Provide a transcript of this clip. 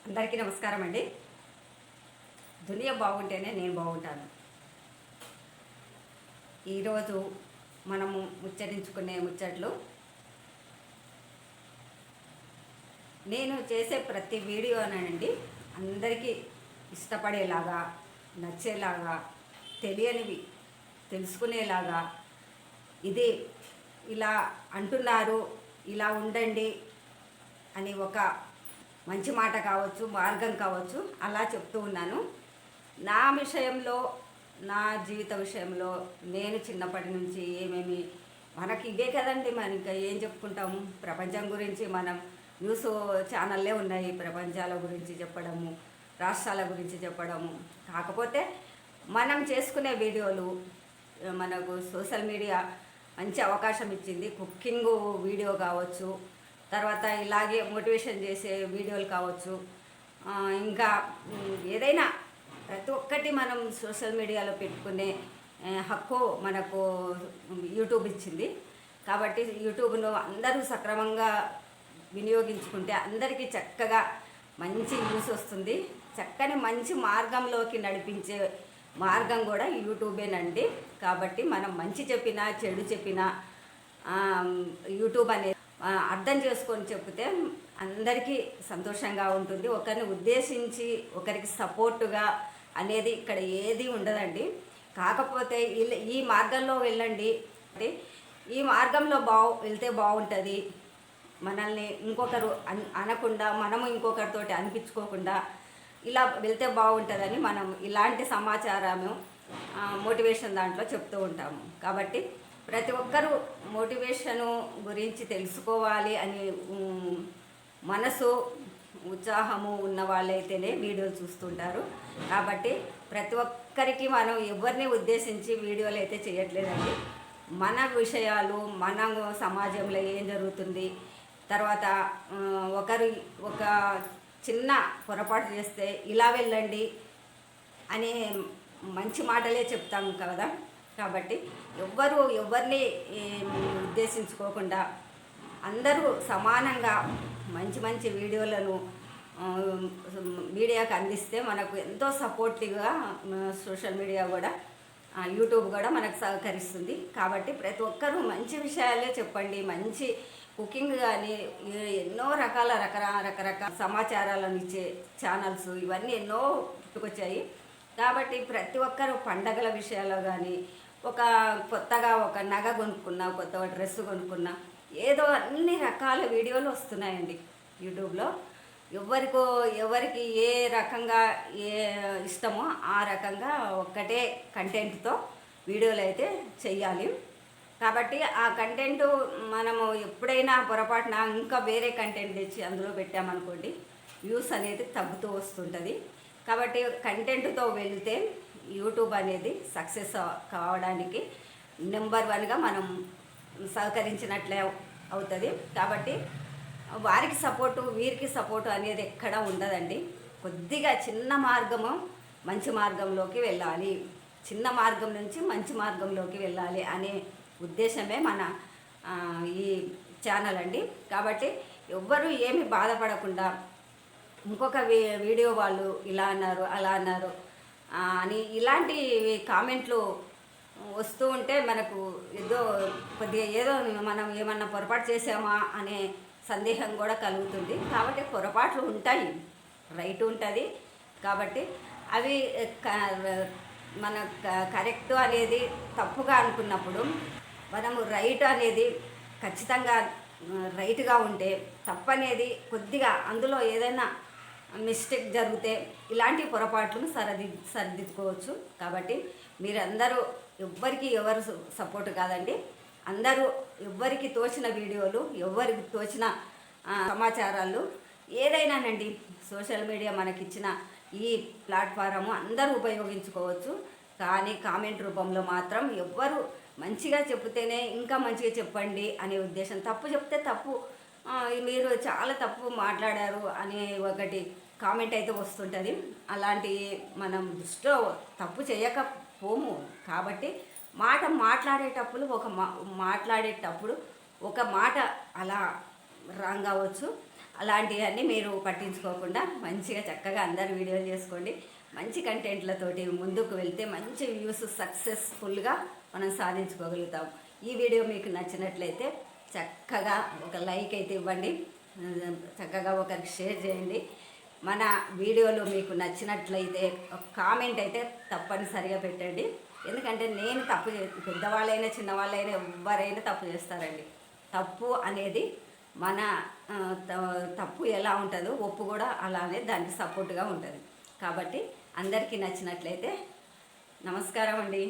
అందరికీ నమస్కారం అండి. దునియా బాగుంటేనే నేను బాగుంటాను. ఈరోజు మనము ముచ్చరించుకునే ముచ్చట్లు, నేను చేసే ప్రతి వీడియోనండి అందరికీ ఇష్టపడేలాగా, నచ్చేలాగా, తెలియనివి తెలుసుకునేలాగా, ఇది ఇలా అంటున్నారు, ఇలా ఉండండి అని ఒక మంచి మాట కావచ్చు, మార్గం కావచ్చు, అలా చెప్తూ ఉన్నాను. నా విషయంలో, నా జీవిత విషయంలో నేను చిన్నప్పటి నుంచి ఏమేమి మనకి ఇదే కదండి, మనం ఇంకా ఏం చెప్పుకుంటాము. ప్రపంచం గురించి మనం న్యూస్ ఛానళ్ళే ఉన్నాయి, ప్రపంచాల గురించి చెప్పడము, రాష్ట్రాల గురించి చెప్పడము. కాకపోతే మనం చేసుకునే వీడియోలు మనకు సోషల్ మీడియా మంచి అవకాశం ఇచ్చింది. కుకింగ్ వీడియో కావచ్చు, తర్వాత ఇలాగే మోటివేషన్ చేసే వీడియోలు కావచ్చు, ఇంకా ఏదైనా ప్రతి ఒక్కటి మనం సోషల్ మీడియాలో పెట్టుకునే హక్కు మనకు యూట్యూబ్ ఇచ్చింది. కాబట్టి యూట్యూబ్ను అందరూ సక్రమంగా వినియోగించుకుంటే అందరికీ చక్కగా మంచి న్యూస్ వస్తుంది. చక్కని మంచి మార్గంలోకి నడిపించే మార్గం కూడా యూట్యూబేనండి. కాబట్టి మనం మంచి చెప్పినా చెడు చెప్పినా యూట్యూబ్ అనేది అర్థం చేసుకొని చెప్తే అందరికీ సంతోషంగా ఉంటుంది. ఒకరిని ఉద్దేశించి ఒకరికి సపోర్టుగా అనేది ఇక్కడ ఏది ఉండదండి. కాకపోతే ఈ మార్గంలో వెళ్ళండి, ఈ మార్గంలో వెళ్తే బాగుంటుంది. మనల్ని ఇంకొకరు అనకుండా, మనము ఇంకొకరితోటి అనిపించుకోకుండా ఇలా వెళ్తే బాగుంటుందని మనం ఇలాంటి సమాచారము మోటివేషన్ దాంట్లో చెప్తూ ఉంటాము. కాబట్టి ప్రతి ఒక్కరూ మోటివేషను గురించి తెలుసుకోవాలి అని మనసు ఉత్సాహము ఉన్న వాళ్ళైతేనే వీడియోలు చూస్తుంటారు. కాబట్టి ప్రతి ఒక్కరికి మనం ఎవరిని ఉద్దేశించి వీడియోలు అయితే చేయట్లేదండి. మన విషయాలు, మన సమాజంలో ఏం జరుగుతుంది, తర్వాత ఒక చిన్న పొరపాటు చేస్తే ఇలా వెళ్ళండి అనే మంచి మాటలే చెప్తాం కదా. కాబట్టి ఎవరిని ఉద్దేశించుకోకుండా అందరూ సమానంగా మంచి మంచి వీడియోలను మీడియాకు అందిస్తే మనకు ఎంతో సపోర్టివ్గా సోషల్ మీడియా కూడా, యూట్యూబ్ కూడా మనకు సహకరిస్తుంది. కాబట్టి ప్రతి ఒక్కరూ మంచి విషయాలే చెప్పండి. మంచి కుకింగ్ కానీ ఎన్నో రకరకాల సమాచారాలను ఇచ్చే ఛానల్స్ ఇవన్నీ ఎన్నో పుట్టుకొచ్చాయి. కాబట్టి ప్రతి ఒక్కరు పండగల విషయాల్లో కానీ, కొత్తగా ఒక నగ కొనుక్కున్నా, కొత్త డ్రెస్ కొనుక్కున్నా, ఏదో అన్ని రకాల వీడియోలు వస్తున్నాయండి యూట్యూబ్లో. ఎవరికి ఏ రకంగా ఏ ఇష్టమో ఆ రకంగా ఒక్కటే కంటెంట్తో వీడియోలు అయితే చెయ్యాలి. కాబట్టి ఆ కంటెంట్ మనము ఎప్పుడైనా పొరపాటున ఇంకా వేరే కంటెంట్ తెచ్చి అందులో పెట్టామనుకోండి, వ్యూస్ అనేది తగ్గుతూ వస్తుంటుంది. కాబట్టి కంటెంట్తో వెళ్తే యూట్యూబ్ అనేది సక్సెస్ కావడానికి నెంబర్ 1గా మనం సహకరించినట్లే అవుతుంది. కాబట్టి వారికి సపోర్టు, వీరికి సపోర్టు అనేది ఎక్కడ ఉండదండి. కొద్దిగా చిన్న మార్గము మంచి మార్గంలోకి వెళ్ళాలి, చిన్న మార్గం నుంచి మంచి మార్గంలోకి వెళ్ళాలి అనే ఉద్దేశమే మన ఈ ఛానల్ అండి. కాబట్టి ఎవ్వరూ ఏమి బాధపడకుండా ఇంకొక వీడియో వాళ్ళు ఇలా అన్నారు, అలా అన్నారు అని ఇలాంటి కామెంట్లు వస్తూ ఉంటే మనకు ఏదో మనం ఏమన్నా పొరపాటు చేసామా అనే సందేహం కూడా కలుగుతుంది. కాబట్టి పొరపాట్లు ఉంటాయి, రైట్ ఉంటుంది. కాబట్టి అవి మన కరెక్ట్ అనేది తప్పుగా అనుకున్నప్పుడు మనము రైట్ అనేది ఖచ్చితంగా రైట్గా ఉంటే, తప్పు అనేది కొద్దిగా అందులో ఏదైనా మిస్టేక్ జరిగితే ఇలాంటి పొరపాట్లను సరిదిద్దుకోవచ్చు. కాబట్టి మీరందరూ ఎవరు సపోర్ట్ కాదండి. అందరూ ఎవరికి తోచిన వీడియోలు, ఎవరికి తోచిన సమాచారాలు ఏదైనానండి, సోషల్ మీడియా మనకిచ్చిన ఈ ప్లాట్ఫారము అందరూ ఉపయోగించుకోవచ్చు. కానీ కామెంట్ రూపంలో మాత్రం ఎవ్వరు మంచిగా చెప్తేనే ఇంకా మంచిగా చెప్పండి అనే ఉద్దేశం. తప్పు చెప్తే తప్పు, మీరు చాలా తప్పు మాట్లాడారు అనే ఒకటి కామెంట్ అయితే వస్తుంటుంది. అలాంటి మనం దృష్టిలో తప్పు చేయకపోము. కాబట్టి మాట్లాడేటప్పుడు ఒక మాట అలా రాంగ్ అవ్వచ్చు. అలాంటివన్నీ మీరు పట్టించుకోకుండా మంచిగా చక్కగా అందరు వీడియోలు చేసుకోండి. మంచి కంటెంట్లతోటి ముందుకు వెళ్తే మంచి వ్యూస్ సక్సెస్ఫుల్గా మనం సాధించుకోగలుగుతాం. ఈ వీడియో మీకు నచ్చినట్లయితే చక్కగా ఒక లైక్ అయితే ఇవ్వండి, చక్కగా ఒకరికి షేర్ చేయండి. మన వీడియోలు మీకు నచ్చినట్లయితే ఒక కామెంట్ అయితే తప్పనిసరిగా పెట్టండి. ఎందుకంటే నేను తప్పు పెద్దవాళ్ళైనా చిన్నవాళ్ళైనా ఎవరైనా తప్పు చేస్తారండి. తప్పు అనేది మన తప్పు ఎలా ఉంటుందో ఒప్పు కూడా అలానే దానికి సపోర్ట్గా ఉంటుంది. కాబట్టి అందరికీ నచ్చినట్లయితే నమస్కారం అండి.